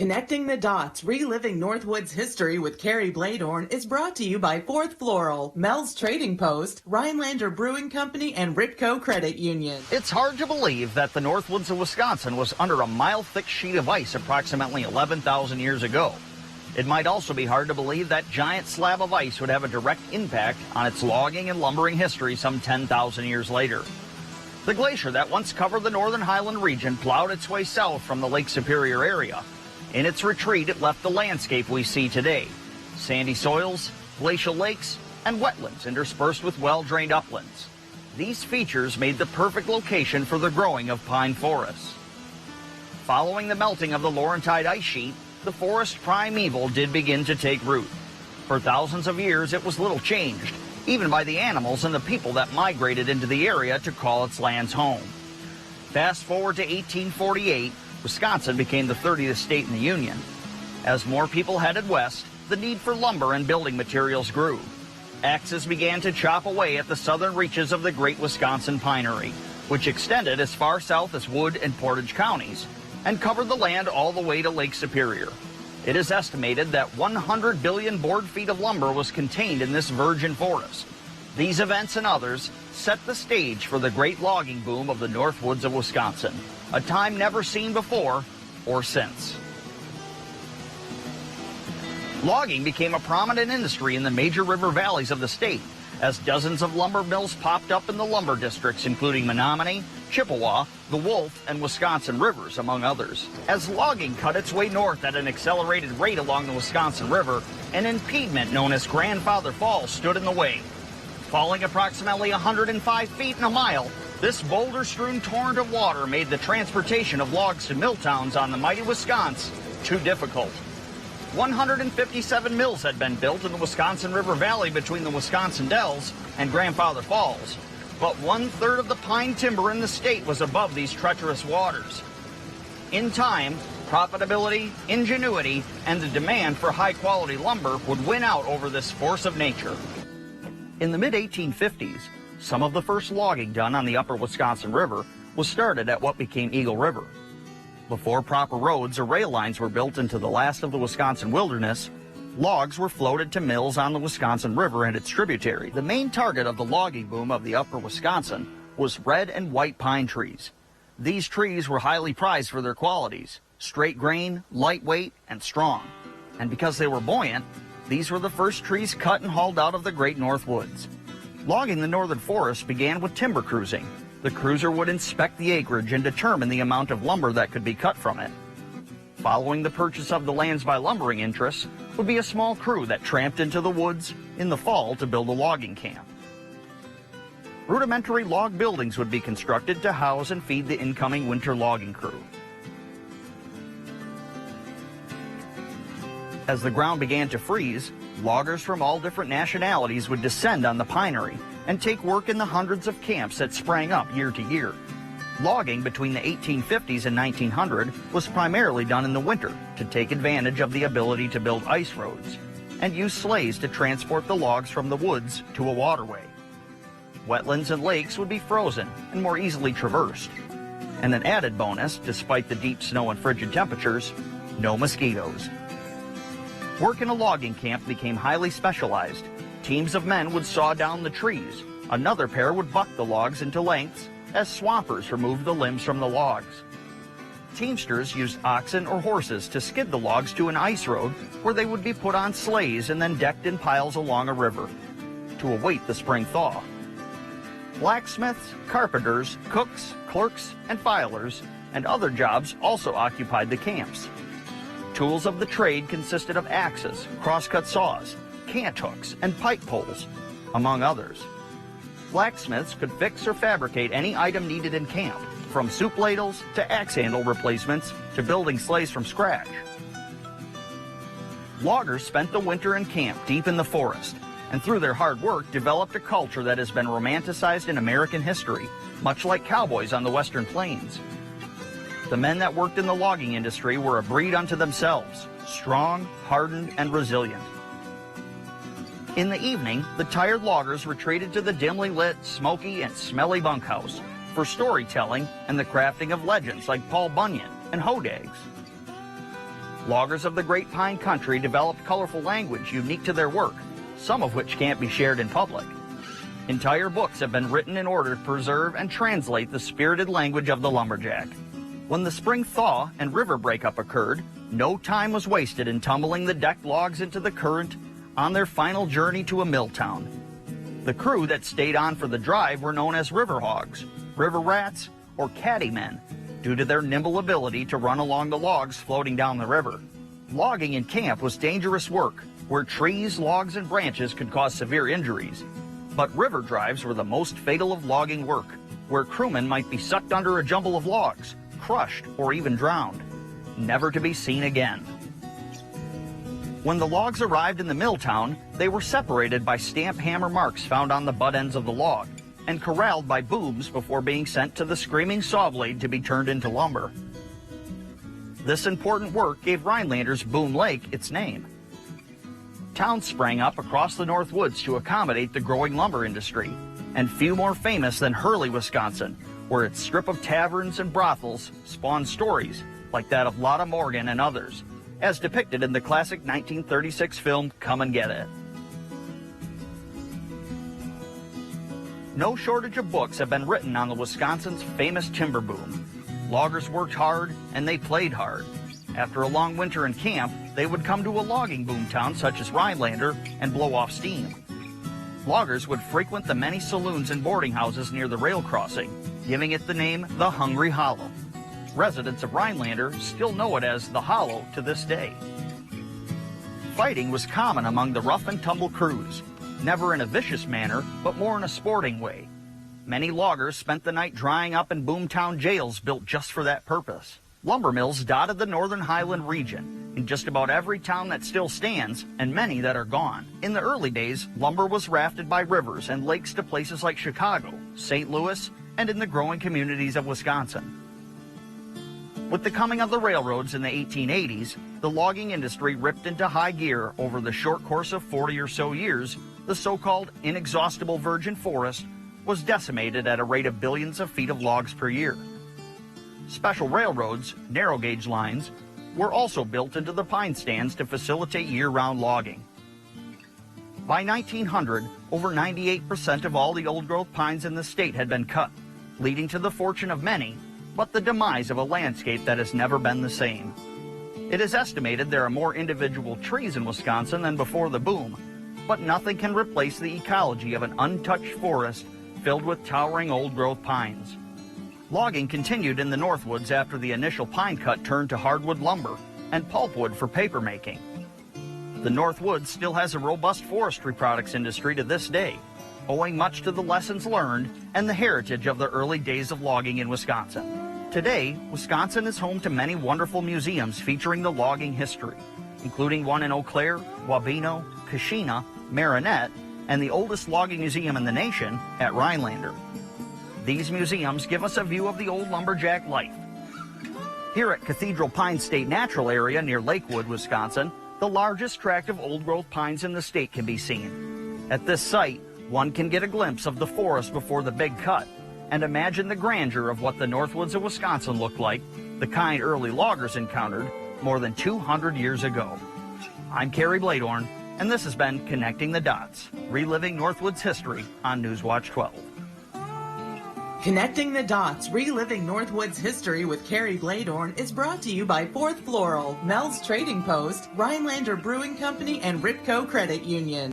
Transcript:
Connecting the Dots, Reliving Northwoods History with Kerry Bloedorn is brought to you by Fourth Floral, Mel's Trading Post, Rhinelander Brewing Company, and Ritco Credit Union. It's hard to believe that the Northwoods of Wisconsin was under a mile-thick sheet of ice approximately 11,000 years ago. It might also be hard to believe that giant slab of ice would have a direct impact on its logging and lumbering history some 10,000 years later. The glacier that once covered the northern highland region plowed its way south from the Lake Superior area. In its retreat, it left the landscape we see today: sandy soils, glacial lakes, and wetlands interspersed with well-drained uplands. These features made the perfect location for the growing of pine forests. Following the melting of the Laurentide ice sheet, the forest primeval did begin to take root. For thousands of years, it was little changed, even by the animals and the people that migrated into the area to call its lands home. Fast forward to 1848, Wisconsin became the 30th state in the Union. As more people headed west, the need for lumber and building materials grew. Axes began to chop away at the southern reaches of the Great Wisconsin Pinery, which extended as far south as Wood and Portage counties, and covered the land all the way to Lake Superior. It is estimated that 100 billion board feet of lumber was contained in this virgin forest. These events and others set the stage for the great logging boom of the Northwoods of Wisconsin, a time never seen before or since. Logging became a prominent industry in the major river valleys of the state, as dozens of lumber mills popped up in the lumber districts, including Menominee, Chippewa, the Wolf, and Wisconsin rivers, among others. As logging cut its way north at an accelerated rate along the Wisconsin River, an impediment known as Grandfather Falls stood in the way. Falling approximately 105 feet in a mile, this boulder-strewn torrent of water made the transportation of logs to mill towns on the mighty Wisconsin too difficult. 157 mills had been built in the Wisconsin River Valley between the Wisconsin Dells and Grandfather Falls, but 1/3 of the pine timber in the state was above these treacherous waters. In time, profitability, ingenuity, and the demand for high-quality lumber would win out over this force of nature. In the mid-1850s, some of the first logging done on the upper Wisconsin River was started at what became Eagle River. Before proper roads or rail lines were built into the last of the Wisconsin wilderness, logs were floated to mills on the Wisconsin River and its tributary. The main target of the logging boom of the upper Wisconsin was red and white pine trees. These trees were highly prized for their qualities: straight grain, lightweight, and strong. And because they were buoyant, these were the first trees cut and hauled out of the great Northwoods. Logging the northern forest began with timber cruising. The cruiser would inspect the acreage and determine the amount of lumber that could be cut from it. Following the purchase of the lands by lumbering interests would be a small crew that tramped into the woods in the fall to build a logging camp. Rudimentary log buildings would be constructed to house and feed the incoming winter logging crew. As the ground began to freeze, loggers from all different nationalities would descend on the pinery and take work in the hundreds of camps that sprang up year to year. Logging between the 1850s and 1900 was primarily done in the winter to take advantage of the ability to build ice roads and use sleighs to transport the logs from the woods to a waterway. Wetlands and lakes would be frozen and more easily traversed. And an added bonus, despite the deep snow and frigid temperatures, no mosquitoes. Work in a logging camp became highly specialized. Teams of men would saw down the trees. Another pair would buck the logs into lengths as swampers removed the limbs from the logs. Teamsters used oxen or horses to skid the logs to an ice road where they would be put on sleighs and then decked in piles along a river to await the spring thaw. Blacksmiths, carpenters, cooks, clerks, and filers, and other jobs also occupied the camps. Tools of the trade consisted of axes, crosscut saws, cant hooks, and pike poles, among others. Blacksmiths could fix or fabricate any item needed in camp, from soup ladles to axe handle replacements to building sleighs from scratch. Loggers spent the winter in camp deep in the forest, and through their hard work developed a culture that has been romanticized in American history, much like cowboys on the Western Plains. The men that worked in the logging industry were a breed unto themselves, strong, hardened, and resilient. In the evening, the tired loggers retreated to the dimly lit, smoky, and smelly bunkhouse for storytelling and the crafting of legends like Paul Bunyan and hodags. loggers of the Great Pine Country developed colorful language unique to their work, some of which can't be shared in public. Entire books have been written in order to preserve and translate the spirited language of the lumberjack. When the spring thaw and river breakup occurred, no time was wasted in tumbling the decked logs into the current on their final journey to a mill town. The crew that stayed on for the drive were known as river hogs, river rats, or caddy men, due to their nimble ability to run along the logs floating down the river. Logging in camp was dangerous work, where trees, logs, and branches could cause severe injuries. But river drives were the most fatal of logging work, where crewmen might be sucked under a jumble of logs, crushed, or even drowned, never to be seen again. When the logs arrived in the mill town, they were separated by stamp hammer marks found on the butt ends of the log, and corralled by booms before being sent to the screaming saw blade to be turned into lumber. This important work gave Rhinelander's Boom Lake its name. Towns sprang up across the Northwoods to accommodate the growing lumber industry, and few more famous than Hurley, Wisconsin, where its strip of taverns and brothels spawned stories like that of Lotta Morgan and others, as depicted in the classic 1936 film Come and Get It. No shortage of books have been written on the Wisconsin's famous timber boom. Loggers worked hard and they played hard. After a long winter in camp, they would come to a logging boom town such as Rhinelander and blow off steam. Loggers would frequent the many saloons and boarding houses near the rail crossing, giving it the name the Hungry Hollow. Residents of Rhinelander still know it as the Hollow to this day. Fighting was common among the rough and tumble crews, never in a vicious manner, but more in a sporting way. Many loggers spent the night drying up in boomtown jails built just for that purpose. Lumber mills dotted the northern Highland region, in just about every town that still stands, and many that are gone. In the early days, lumber was rafted by rivers and lakes to places like Chicago, St. Louis, and in the growing communities of Wisconsin. With the coming of the railroads in the 1880s, the logging industry ripped into high gear over the short course of 40 or so years. The so-called inexhaustible virgin forest was decimated at a rate of billions of feet of logs per year. Special railroads, narrow gauge lines, were also built into the pine stands to facilitate year-round logging. By 1900, over 98% of all the old-growth pines in the state had been cut, leading to the fortune of many, but the demise of a landscape that has never been the same. It is estimated there are more individual trees in Wisconsin than before the boom, but nothing can replace the ecology of an untouched forest filled with towering old-growth pines. Logging continued in the Northwoods after the initial pine cut turned to hardwood lumber and pulpwood for paper making. The Northwoods still has a robust forestry products industry to this day, owing much to the lessons learned and the heritage of the early days of logging in Wisconsin. Today, Wisconsin is home to many wonderful museums featuring the logging history, including one in Eau Claire, Wabeno, Kashina, Marinette, and the oldest logging museum in the nation at Rhinelander. These museums give us a view of the old lumberjack life. Here at Cathedral Pine State Natural Area near Lakewood, Wisconsin, the largest tract of old-growth pines in the state can be seen. At this site, one can get a glimpse of the forest before the big cut and imagine the grandeur of what the Northwoods of Wisconsin looked like, the kind early loggers encountered more than 200 years ago. I'm Kerry Bloedorn, and this has been Connecting the Dots, reliving Northwoods history on Newswatch 12. Connecting the Dots, reliving Northwoods history with Kerry Bloedorn is brought to you by Fourth Floral, Mel's Trading Post, Rhinelander Brewing Company, and Ripco Credit Union.